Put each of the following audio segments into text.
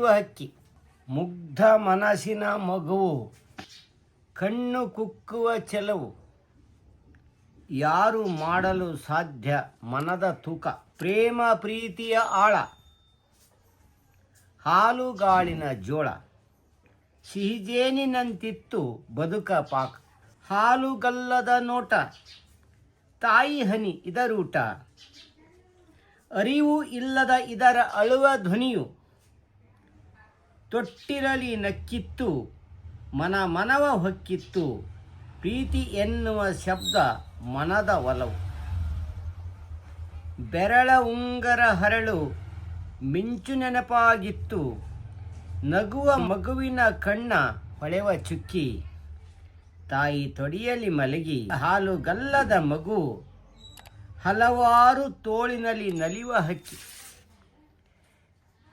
ನಲಿಯುವ ಹಕ್ಕಿ. ಮುಗ್ಧ ಮನಸ್ಸಿನ ಮಗುವು, ಕಣ್ಣು ಕುಕ್ಕುವ ಚೆಲವು. ಯಾರು ಮಾಡಲು ಸಾಧ್ಯ ಮನದ ತೂಕ. ಪ್ರೇಮ ಪ್ರೀತಿಯ ಆಳ, ಹಾಲುಗಾಳಿನ ಜೋಳ. ಸಿಹಿಜೇನಿನಂತಿತ್ತು ಬದುಕ ಪಾಕ. ಹಾಲುಗಲ್ಲದ ನೋಟ, ತಾಯಿ ಹನಿ ಇದರೂಟ. ಅರಿವು ಇಲ್ಲದ ಇದರ ಅಳುವ ಧ್ವನಿಯು. ತೊಟ್ಟಿರಲಿ ನಕ್ಕಿತ್ತು, ಮನವ ಹೊಕ್ಕಿತ್ತು. ಪ್ರೀತಿ ಎನ್ನುವ ಶಬ್ದ ಮನದ ಒಲವು. ಬೆರಳ ಉಂಗರ ಹರಳು ಮಿಂಚು ನೆನಪಾಗಿತ್ತು. ನಗುವ ಮಗುವಿನ ಕಣ್ಣ ಹೊಳೆವ ಚುಕ್ಕಿ. ತಾಯಿ ತೊಡಿಯಲಿ ಮಲಗಿ ಹಾಲುಗಲ್ಲದ ಮಗು. ಹಲವಾರು ತೋಳಿನಲ್ಲಿ ನಲಿಯುವ ಹಕ್ಕಿ.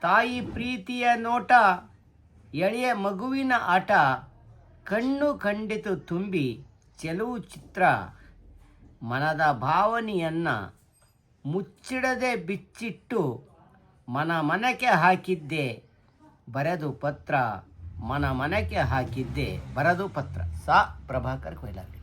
ತಾಯಿ ಪ್ರೀತಿಯ ನೋಟ, ಎಳೆಯ ಮಗುವಿನ ಆಟ. ಕಣ್ಣು ಕಂಡಿತು ತುಂಬಿ ಚೆಲುವು ಚಿತ್ರ. ಮನದ ಭಾವನೆಯನ್ನು ಮುಚ್ಚಿಡದೆ ಬಿಚ್ಚಿಟ್ಟು ಮನಕ್ಕೆ ಹಾಕಿದ್ದೆ ಬರೆದು ಪತ್ರ. ಮನಕ್ಕೆ ಹಾಕಿದ್ದೆ ಬರೆದು ಪತ್ರ. ಸಾ ಪ್ರಭಾಕರ್ ಕೊಯ್ಲಾಗಲಿ.